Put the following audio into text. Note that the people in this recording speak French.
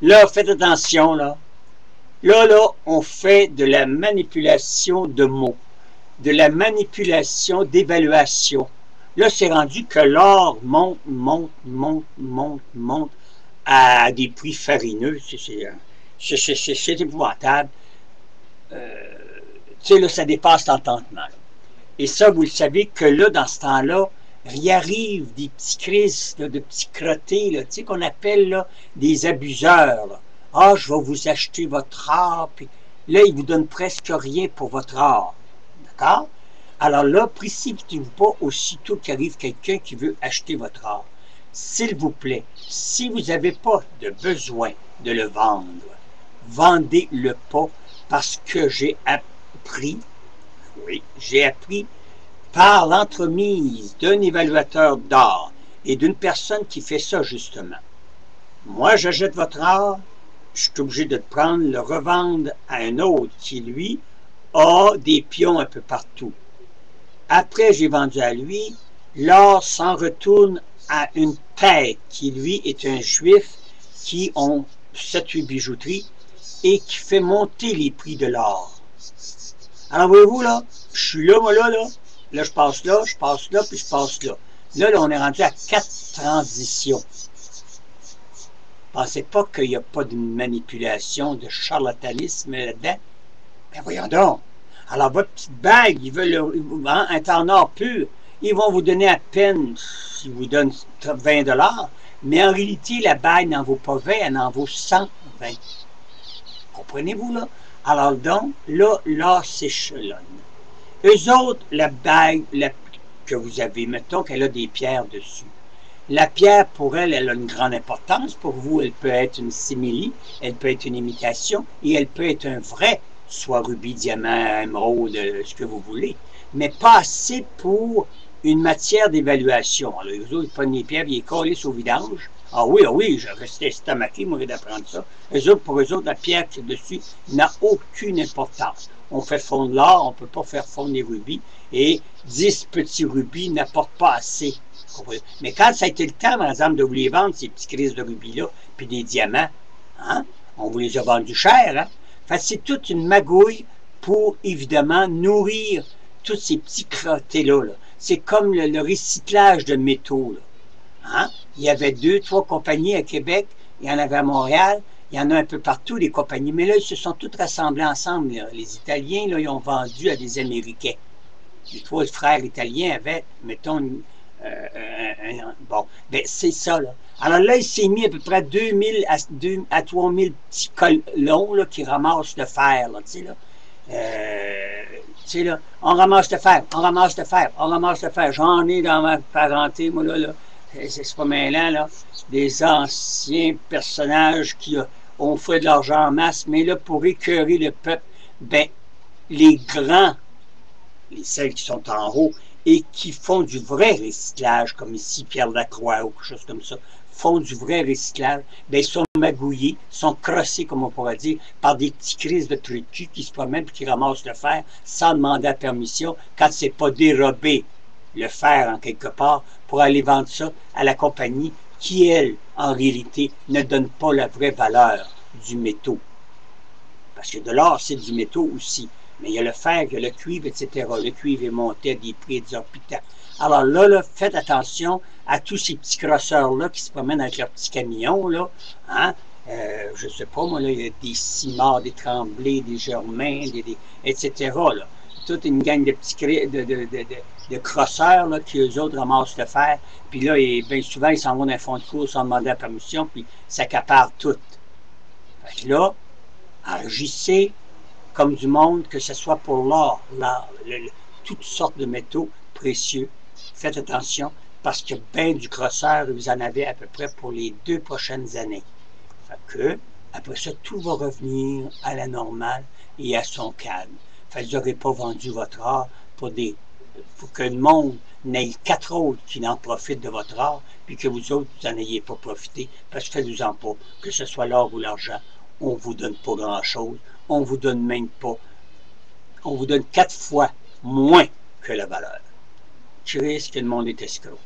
Là, faites attention, là. Là, on fait de la manipulation de mots, de la manipulation d'évaluation. Là, c'est rendu que l'or monte, monte, monte, monte, monte à des prix farineux. C'est épouvantable. Tu sais, là, ça dépasse l'entendement. Et ça, vous le savez que là, dans ce temps-là, il arrive des petits crises, là, de petits crottés, tu sais, qu'on appelle là, des abuseurs. Là. Ah, je vais vous acheter votre or, puis là, ils vous donnent presque rien pour votre or. D'accord? Alors là, précipitez-vous pas aussitôt qu'il arrive quelqu'un qui veut acheter votre or. S'il vous plaît, si vous n'avez pas de besoin de le vendre, vendez-le pas parce que j'ai appris par l'entremise d'un évaluateur d'or et d'une personne qui fait ça justement. Moi, j'achète votre or, je suis obligé de le prendre, le revendre à un autre qui, lui, a des pions un peu partout. Après, j'ai vendu à lui, l'or s'en retourne à une tête qui, lui, est un juif qui ont 7-8 bijouteries et qui fait monter les prix de l'or. Alors, voyez-vous, là, je suis là, moi, là, je passe là, puis je passe là. Là, on est rendu à 4 transitions. Pensez pas qu'il n'y a pas de manipulation, de charlatanisme là-dedans. Ben voyons donc. Alors, votre petite bague, ils veulent un en or pur. Ils vont vous donner à peine, s'ils vous donnent 20 $, mais en réalité, la bague n'en vaut pas 20, elle en vaut 120. Comprenez-vous, là? Alors donc, là, s'échelonne. Eux autres, la bague que vous avez, mettons qu'elle a des pierres dessus. La pierre, pour elle, elle a une grande importance. Pour vous, elle peut être une simili, elle peut être une imitation, et elle peut être un vrai, soit rubis, diamant, émeraude, ce que vous voulez, mais pas assez pour une matière d'évaluation. Alors, eux autres, ils prennent les pierres, ils les collent au vidange. Ah oui, je restais estomaqué, moi, d'apprendre ça. Pour eux autres, la pierre qui est dessus n'a aucune importance. On fait fondre l'or, on ne peut pas faire fondre les rubis, et 10 petits rubis n'apportent pas assez. Mais quand ça a été le temps, par exemple, de vous les vendre, ces petits crises de rubis-là, puis des diamants, hein, on vous les a vendus cher, hein? Fait que c'est toute une magouille pour, évidemment, nourrir tous ces petits crottés-là. Là. C'est comme le recyclage de métaux. Là. Hein? Il y avait 2-3 compagnies à Québec, il y en avait à Montréal, il y en a un peu partout, les compagnies. Mais là, ils se sont toutes rassemblées ensemble. Là. Les Italiens, là, ils ont vendu à des Américains. Les 3 frères italiens avaient, mettons, bon, ben c'est ça, là. Alors là, il s'est mis à peu près 2000 à 3000 petits colons là, qui ramassent le fer, là, tu sais, là. On ramasse le fer, on ramasse le fer, on ramasse le fer. J'en ai dans ma parenté, moi, là. C'est pas mêlant, là. Des anciens personnages qui ont fait de l'argent en masse, mais là, pour écœurer le peuple, ben, les grands, celles qui sont en haut, et qui font du vrai recyclage, comme ici Pierre Lacroix ou quelque chose comme ça, font du vrai recyclage, bien, ils sont magouillés, sont crossés, comme on pourrait dire, par des petits crises de trucs qui se promènent et qui ramassent le fer sans demander la permission, quand c'est pas dérobé le fer en quelque part, pour aller vendre ça à la compagnie qui, elle, en réalité, ne donne pas la vraie valeur du métaux. Parce que de l'or, c'est du métaux aussi. Mais il y a le fer, il y a le cuivre, etc. Le cuivre est monté à des prix exorbitants. Alors là, faites attention à tous ces petits crosseurs-là qui se promènent avec leurs petits camions, là, hein? Je ne sais pas, moi, là, il y a des Cimards, des Tremblay, des Germains, etc. Là. Toute une gang de petits de crosseurs là, qui, eux autres, ramassent le fer. Puis là, bien souvent, ils s'en vont dans un fond de cours sans demander la permission, puis s'accaparent tout. Fait que là, agissez comme du monde, que ce soit pour l'or, toutes sortes de métaux précieux. Faites attention, parce que bien du crosseur, vous en avez à peu près pour les 2 prochaines années. Fait que, après ça, tout va revenir à la normale et à son calme. Fait que vous n'aurez pas vendu votre or pour que le monde n'ait 4 autres qui n'en profitent de votre or, puis que vous autres, vous n'en ayez pas profité, parce que faites-vous-en pas, que ce soit l'or ou l'argent, on ne vous donne pas grand-chose, on vous donne même pas, on vous donne 4 fois moins que la valeur. Tu risques que le monde est escroc.